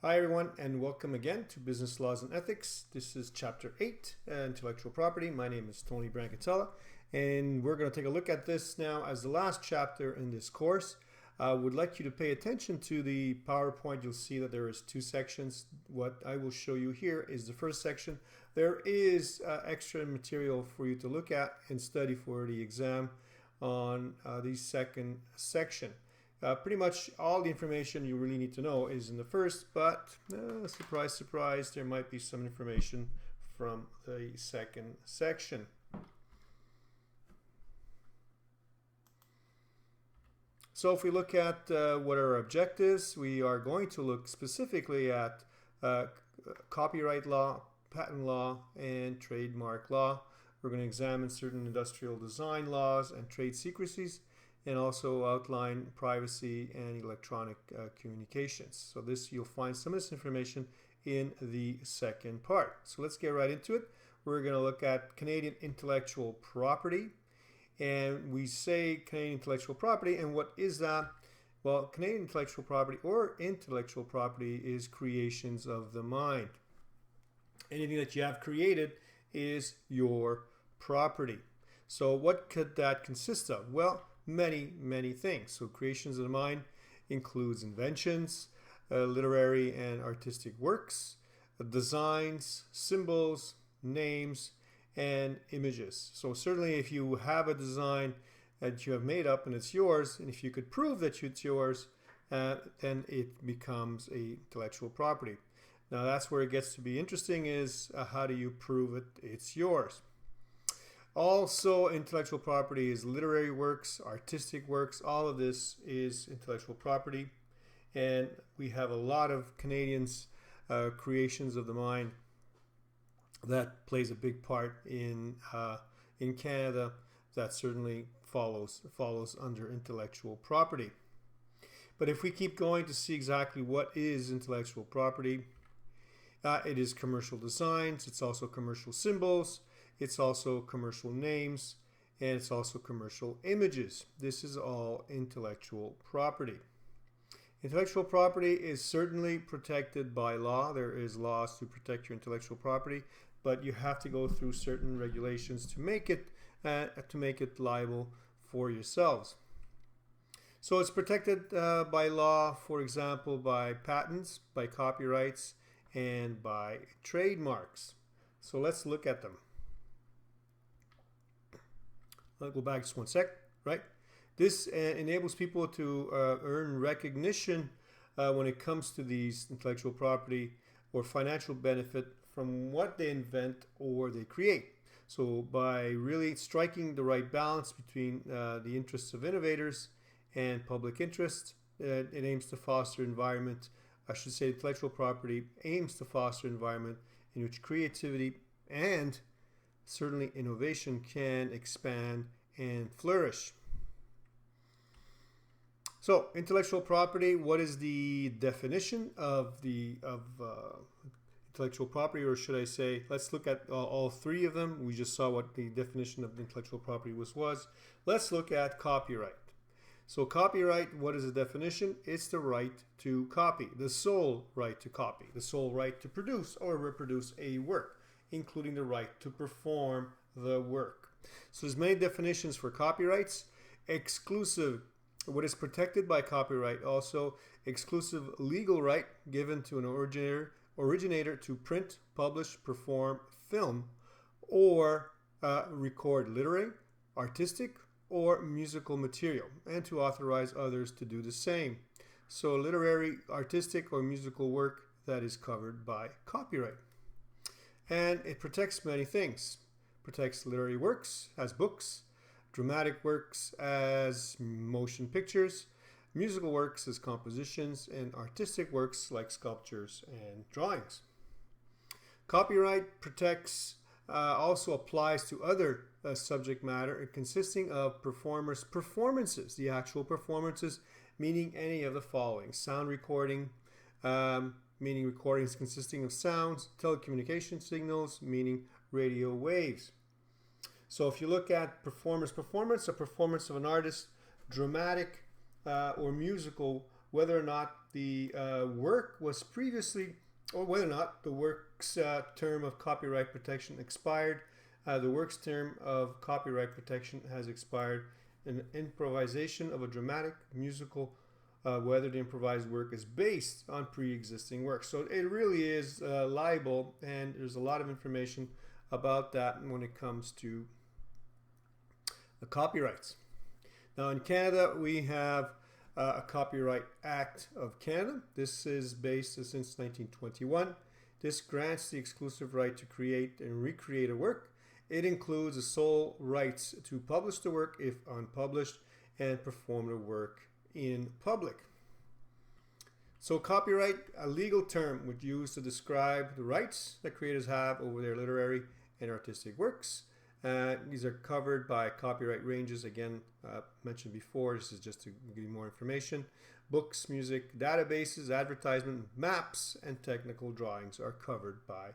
Hi, everyone, and welcome again to Business Laws and Ethics. This is Chapter 8, Intellectual Property. My name is Tony Brancatella, and we're going to take a look at this now as the last chapter in this course. I would like you to pay attention to the PowerPoint. You'll see that there is two sections. What I will show you here is the first section. There is extra material for you to look at and study for the exam on the second section. Pretty much all the information you really need to know is in the first, but surprise, surprise, there might be some information from the second section. So if we look at what are our objectives, we are going to look specifically at copyright law, patent law, and trademark law. We're going to examine certain industrial design laws and trade secrecies, and also outline privacy and electronic communications. So you'll find some of this information in the second part. So let's get right into it. We're going to look at Canadian intellectual property. And we say Canadian intellectual property, and what is that? Well, Canadian intellectual property or intellectual property is creations of the mind. Anything that you have created is your property. So what could that consist of? Well, many things. So creations of the mind includes inventions, literary and artistic works, designs, symbols, names, and images. So certainly if you have a design that you have made up and it's yours, and if you could prove that it's yours, then it becomes a intellectual property. Now that's where it gets to be interesting, is how do you prove it's yours? Also, intellectual property is literary works, artistic works. All of this is intellectual property. And we have a lot of Canadians' creations of the mind that plays a big part in Canada. That certainly follows under intellectual property. But if we keep going to see exactly what is intellectual property, it is commercial designs, it's also commercial symbols, it's also commercial names, and it's also commercial images. This is all intellectual property. Intellectual property is certainly protected by law. There is laws to protect your intellectual property, but you have to go through certain regulations to make it liable for yourselves. So it's protected by law, for example, by patents, by copyrights, and by trademarks. So let's look at them. I'll go back just one sec, right? This enables people to earn recognition when it comes to these intellectual property or financial benefit from what they invent or they create. So by really striking the right balance between the interests of innovators and public interest, it aims to foster environment. I should say intellectual property aims to foster an environment in which creativity and certainly innovation can expand and flourish. So intellectual property, what is the definition of intellectual property, or should I say, let's look at all three of them. We just saw what the definition of intellectual property was. Let's look at copyright. So copyright, what is the definition? It's the right to copy, the sole right to copy, the sole right to produce or reproduce a work, including the right to perform the work. So there's many definitions for copyrights. Exclusive, what is protected by copyright, also exclusive legal right given to an originator to print, publish, perform, film, or record literary, artistic, or musical material, and to authorize others to do the same. So literary, artistic, or musical work that is covered by copyright. And it protects many things. Protects literary works as books, dramatic works as motion pictures, musical works as compositions, and artistic works like sculptures and drawings. Copyright protects also applies to other subject matter consisting of performances, the actual performances, meaning any of the following: sound recording, meaning recordings consisting of sounds, telecommunication signals, meaning radio waves. So if you look at performance, a performance of an artist, dramatic or musical, whether or not the work was previously, or whether or not the work's term of copyright protection expired. The work's term of copyright protection has expired. An improvisation of a dramatic, musical, whether the improvised work is based on pre-existing work. So it really is liable, and there's a lot of information about that when it comes to the copyrights. Now in Canada, we have a Copyright Act of Canada. This is based since 1921. This grants the exclusive right to create and recreate a work. It includes the sole rights to publish the work if unpublished and perform the work in public. So copyright, a legal term which used to describe the rights that creators have over their literary and artistic works. These are covered by copyright ranges, again, mentioned before. This is just to give you more information. Books, music, databases, advertisement, maps, and technical drawings are covered by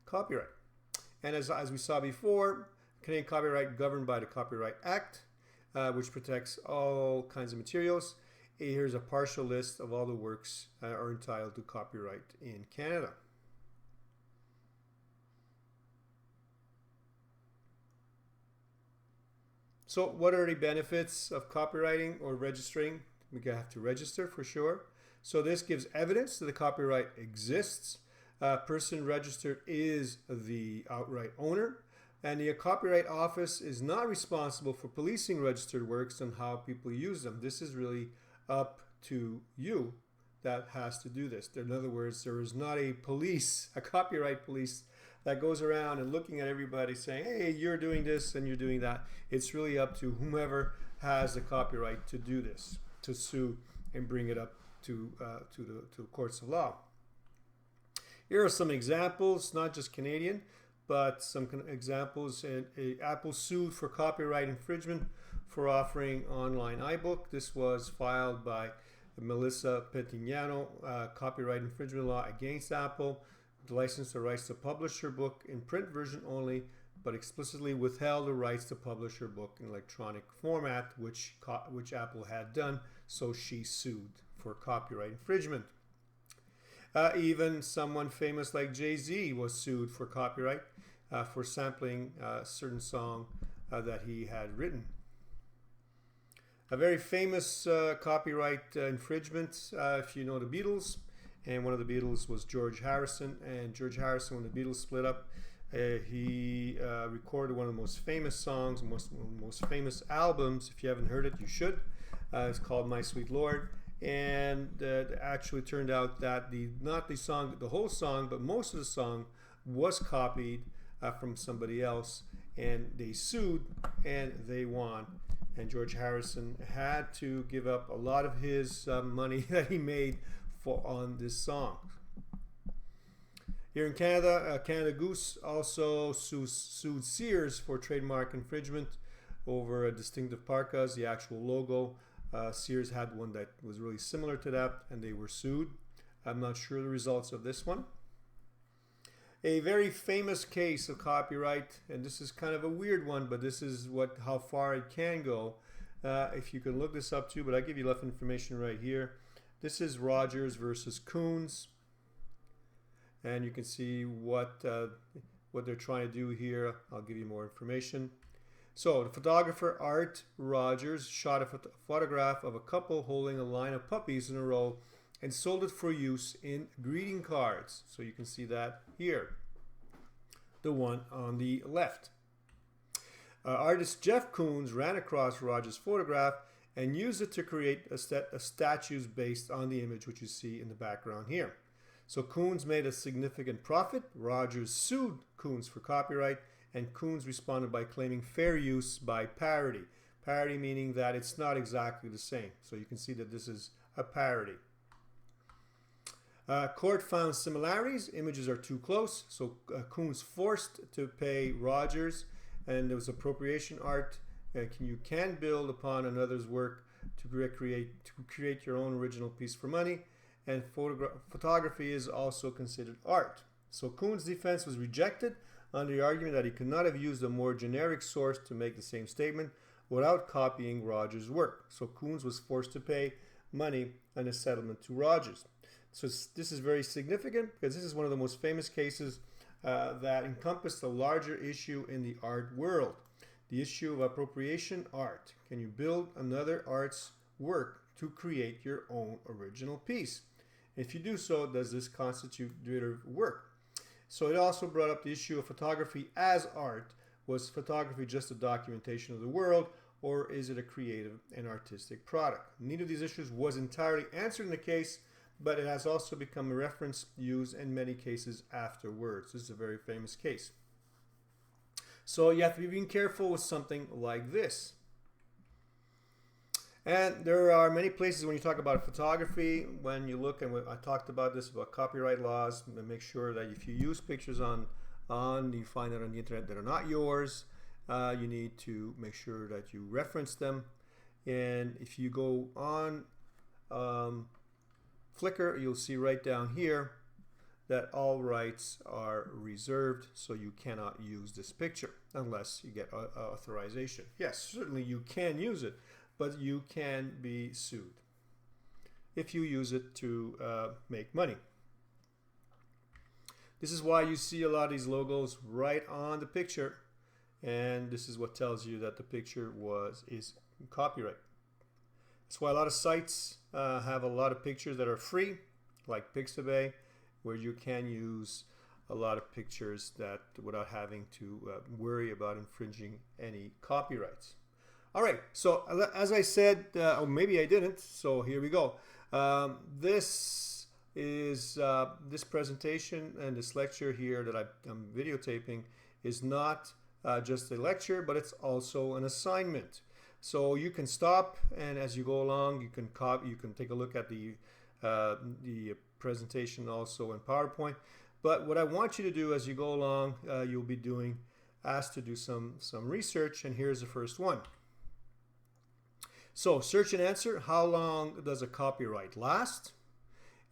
copyright. And as we saw before, Canadian copyright governed by the Copyright Act, which protects all kinds of materials. Here's a partial list of all the works are entitled to copyright in Canada. So what are the benefits of copywriting or registering? We have to register for sure. So this gives evidence that the copyright exists. Person registered is the outright owner. And the Copyright Office is not responsible for policing registered works and how people use them. This is really up to you that has to do this. In other words, there is not a police, a copyright police that goes around and looking at everybody saying, hey, you're doing this and you're doing that. It's really up to whomever has the copyright to do this, to sue and bring it up to the courts of law. Here are some examples, not just Canadian, but some examples. Apple sued for copyright infringement for offering online iBook. This was filed by Melissa Petignano, copyright infringement law against Apple. The license the rights to publish her book in print version only, but explicitly withheld the rights to publish her book in electronic format, which Apple had done, so she sued for copyright infringement. Even someone famous like Jay-Z was sued for copyright for sampling a certain song that he had written. A very famous copyright infringement, if you know the Beatles, and one of the Beatles was George Harrison. And George Harrison, when the Beatles split up, he recorded one of the most famous songs, most famous albums. If you haven't heard it, you should. It's called My Sweet Lord. And it actually turned out that not the song, the whole song, but most of the song was copied from somebody else. And they sued and they won. And George Harrison had to give up a lot of his money that he made on this song. Here in Canada, Canada Goose also sued Sears for trademark infringement over a distinctive parkas, the actual logo. Sears had one that was really similar to that, and they were sued. I'm not sure the results of this one. A very famous case of copyright, and this is kind of a weird one, but this is how far it can go. If you can look this up too, but I give you enough information right here. This is Rogers versus Coons, and you can see what they're trying to do here. I'll give you more information. So the photographer Art Rogers shot a photograph of a couple holding a line of puppies in a row and sold it for use in greeting cards. So you can see that here, the one on the left. Artist Jeff Koons ran across Rogers' photograph and used it to create a statues based on the image which you see in the background here. So Koons made a significant profit. Rogers sued Koons for copyright, and Koons responded by claiming fair use by parody. Parody meaning that it's not exactly the same. So you can see that this is a parody. Court found similarities. Images are too close. So Koons forced to pay Rogers, and there was appropriation art. You can build upon another's work to create your own original piece for money, and photography is also considered art. So Koons' defense was rejected on the argument that he could not have used a more generic source to make the same statement without copying Rogers' work. So Koons was forced to pay money and a settlement to Rogers. So this is very significant because this is one of the most famous cases that encompass the larger issue in the art world. The issue of appropriation art. Can you build another art's work to create your own original piece? If you do so, does this constitute derivative work? So it also brought up the issue of photography as art. Was photography just a documentation of the world, or is it a creative and artistic product? Neither of these issues was entirely answered in the case, but it has also become a reference used in many cases afterwards. This is a very famous case. So you have to be being careful with something like this. And there are many places when you talk about photography, when you look, and I talked about this, about copyright laws, make sure that if you use pictures you find it on the internet that are not yours, you need to make sure that you reference them. And if you go on Flickr, you'll see right down here that all rights are reserved, so you cannot use this picture unless you get authorization. Yes, certainly you can use it, but you can be sued if you use it to make money. This is why you see a lot of these logos right on the picture, and this is what tells you that the picture is copyright. That's why a lot of sites have a lot of pictures that are free, like Pixabay, where you can use a lot of pictures that without having to worry about infringing any copyrights. All right, so as I said, or maybe I didn't, so here we go. This is this presentation and this lecture here that I'm videotaping is not just a lecture, but it's also an assignment. So you can stop, and as you go along, you can take a look at the presentation also in PowerPoint. But what I want you to do as you go along, you'll be asked to do some research, and here's the first one. So search and answer, how long does a copyright last?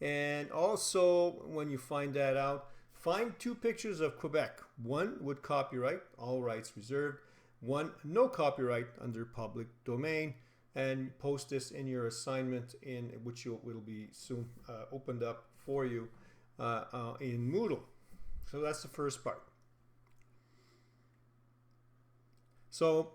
And also, when you find that out, find 2 pictures of Quebec. One with copyright, all rights reserved. One, no copyright under public domain. And post this in your assignment, in which will be soon opened up for you in Moodle. So that's the first part. So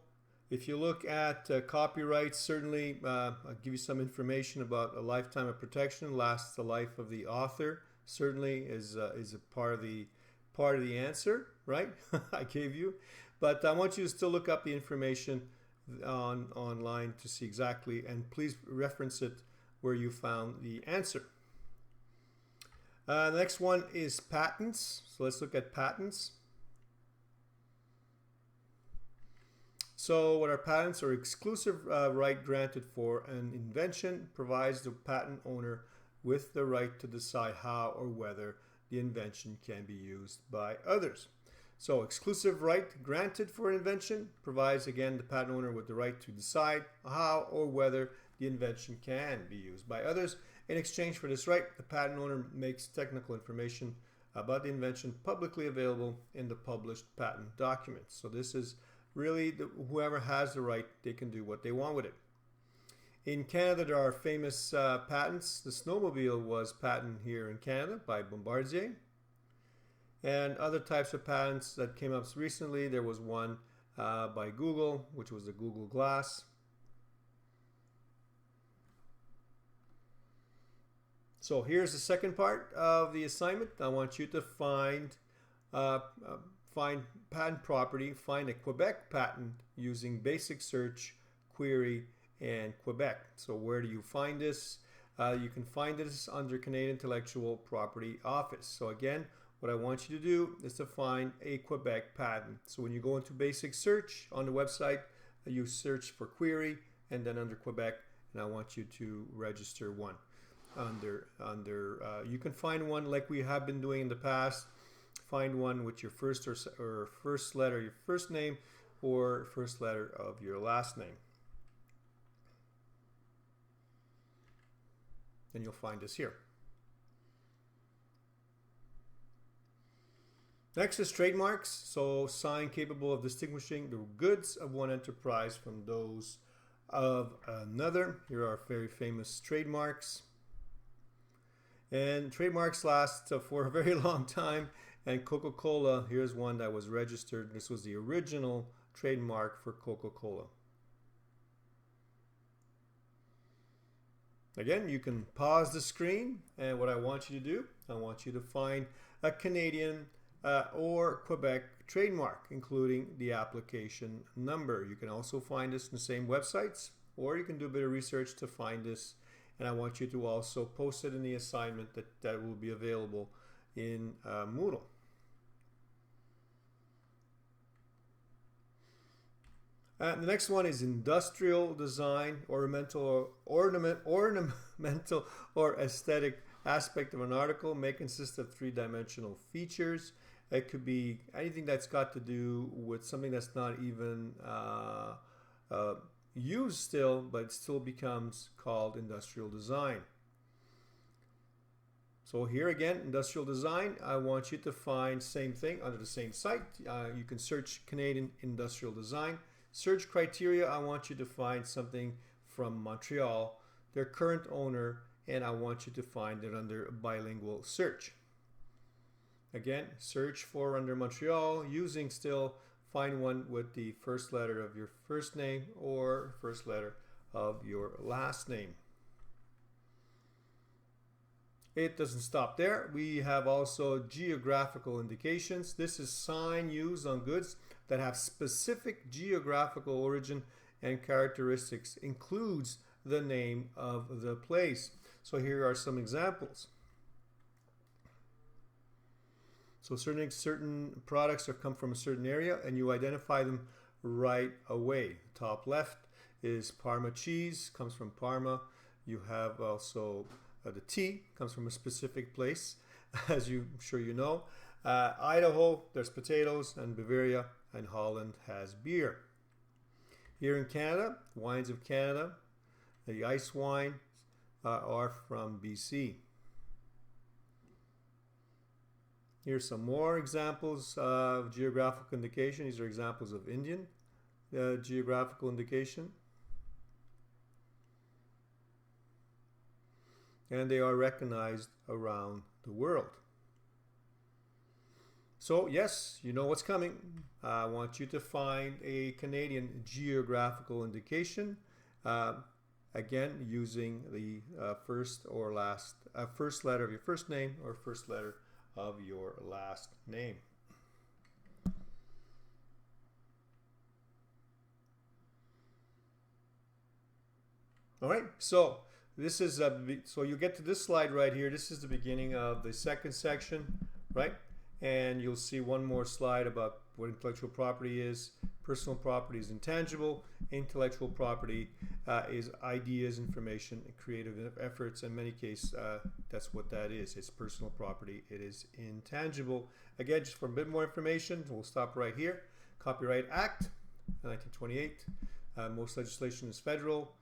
if you look at copyright, certainly I'll give you some information about a lifetime of protection. Lasts the life of the author. Certainly is a part of the answer, right? I gave you, but I want you to still look up the information online to see exactly, and please reference it where you found the answer. The next one is patents. So let's look at patents. So what are patents? Are exclusive right granted for an invention, provides the patent owner with the right to decide how or whether the invention can be used by others. So exclusive right granted for an invention provides, again, the patent owner with the right to decide how or whether the invention can be used by others. In exchange for this right, the patent owner makes technical information about the invention publicly available in the published patent documents. So this is really whoever has the right, they can do what they want with it. In Canada, there are famous patents. The snowmobile was patented here in Canada by Bombardier. And other types of patents that came up recently, there was one by Google, which was the Google Glass. So here's the second part of the assignment. I want you to find patent property, find a Quebec patent using basic search, query, and Quebec. So where do you find this? You can find this under Canadian Intellectual Property Office. So again, what I want you to do is to find a Quebec patent. So when you go into basic search on the website, you search for query, and then under Quebec, and I want you to register one. You can find one like we have been doing in the past. Find one with your first or first letter, your first name, or first letter of your last name. And you'll find us here. Next is trademarks. So sign capable of distinguishing the goods of one enterprise from those of another. Here are very famous trademarks. And trademarks last for a very long time. And Coca-Cola, here's one that was registered. This was the original trademark for Coca-Cola. Again, you can pause the screen, and what I want you to do, I want you to find a Canadian or Quebec trademark, including the application number. You can also find this in the same websites, or you can do a bit of research to find this. And I want you to also post it in the assignment that will be available in Moodle. The next one is industrial design, ornamental or aesthetic aspect of an article may consist of three-dimensional features. It could be anything that's got to do with something that's not even used still, but it still becomes called industrial design. So here again, industrial design, I want you to find same thing under the same site. You can search Canadian industrial design. Search criteria, I want you to find something from Montreal, their current owner, and I want you to find it under bilingual search. Again, search for under Montreal, using still, find one with the first letter of your first name or first letter of your last name. It doesn't stop there. We have also geographical indications. This is sign used on goods that have specific geographical origin and characteristics, includes the name of the place. So here are some examples. So certain products come from a certain area and you identify them right away. Top left is Parma cheese, comes from Parma. You have also the tea, comes from a specific place, as I'm sure you know. Idaho, there's potatoes, and Bavaria and Holland has beer. Here in Canada, wines of Canada, the ice wine are from BC. Here's some more examples of geographical indication. These are examples of Indian geographical indication. And they are recognized around the world. So yes, you know what's coming. I want you to find a Canadian geographical indication. Again, using the first letter of your first name or first letter of your last name. All right, so this is so you get to this slide right here. This is the beginning of the second section, right? And you'll see one more slide about what intellectual property is. Personal property is intangible. Intellectual property is ideas, information, and creative efforts. In many cases, that's what that is. It's personal property. It is intangible. Again, just for a bit more information, we'll stop right here. Copyright Act, 1928. Most legislation is federal.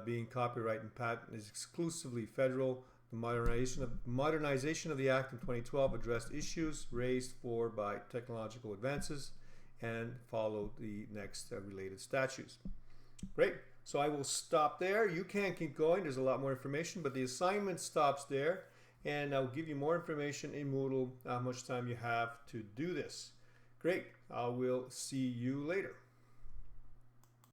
Being copyright and patent is exclusively federal. The modernization of the Act in 2012 addressed issues raised by technological advances and followed the next related statutes. Great. So I will stop there. You can keep going. There's a lot more information, but the assignment stops there, and I'll give you more information in Moodle how much time you have to do this. Great. I will see you later.